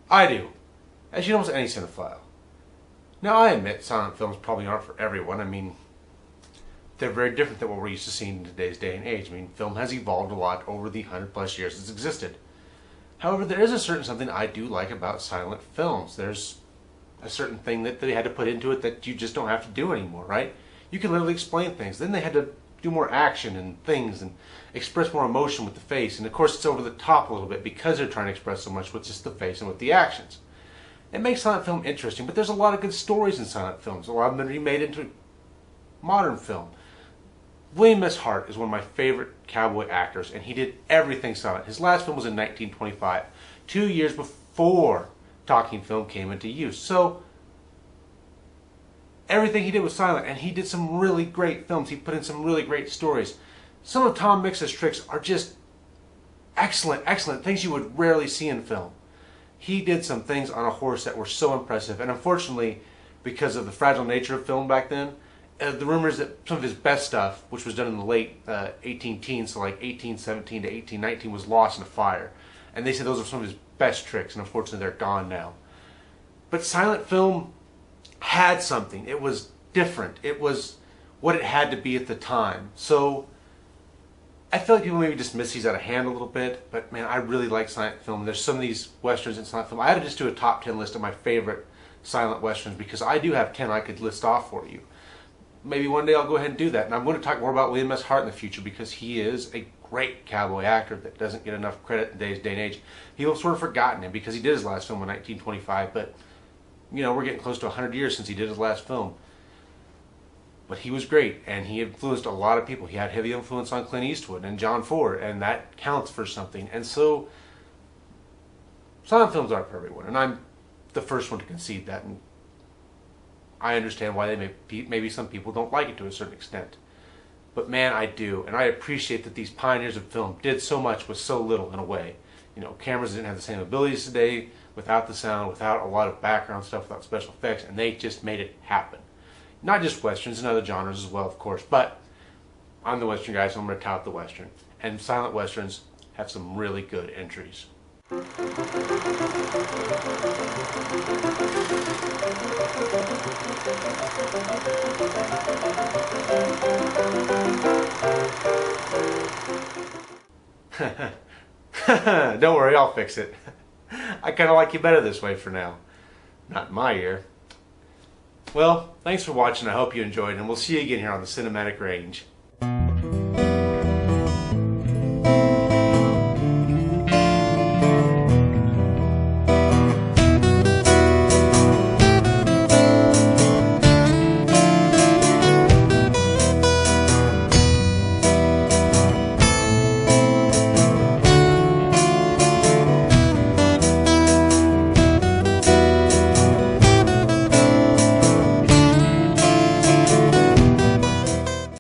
I do, as should almost any cinephile. Now, I admit silent films probably aren't for everyone. I mean, they're very different than what we're used to seeing in today's day and age. I mean, film has evolved a lot over the 100+ years it's existed. However, there is a certain something I do like about silent films. There's a certain thing that they had to put into it that you just don't have to do anymore, right? You can literally explain things. Then they had to do more action and things and express more emotion with the face. And of course, it's over the top a little bit because they're trying to express so much with just the face and with the actions. It makes silent film interesting, but there's a lot of good stories in silent films. A lot of them are remade into modern film. William S. Hart is one of my favorite cowboy actors, and he did everything silent. His last film was in 1925, 2 years before talking film came into use. So everything he did was silent, and he did some really great films. He put in some really great stories. Some of Tom Mix's tricks are just excellent, excellent things you would rarely see in film. He did some things on a horse that were so impressive, and unfortunately, because of the fragile nature of film back then, the rumor is that some of his best stuff, which was done in the late 18 teens, so like 1817 to 1819, was lost in a fire. And they said those are some of his best tricks, and unfortunately they're gone now. But silent film had something. It was different. It was what it had to be at the time. So I feel like people maybe dismiss these out of hand a little bit, but man, I really like silent film. There's some of these westerns in silent film. I had to just do a top 10 list of my favorite silent westerns because I do have 10 I could list off for you. Maybe one day I'll go ahead and do that. And I'm going to talk more about William S. Hart in the future because he is a great cowboy actor that doesn't get enough credit in today's day and age. People have sort of forgotten him because he did his last film in 1925, but you know, we're getting close to 100 years since he did his last film. But he was great, and he influenced a lot of people. He had heavy influence on Clint Eastwood and John Ford, and that counts for something. And so, silent films aren't for everyone, and I'm the first one to concede that. And I understand why maybe some people don't like it to a certain extent. But man, I do. And I appreciate that these pioneers of film did so much with so little in a way. You know, cameras didn't have the same abilities today, without the sound, without a lot of background stuff, without special effects, and they just made it happen. Not just Westerns and other genres as well, of course, but I'm the Western guy, so I'm going to tout the Western. And silent Westerns have some really good entries. Don't worry, I'll fix it. I kind of like you better this way for now. Not in my ear. Well, thanks for watching. I hope you enjoyed, and we'll see you again here on the Cinematic Range.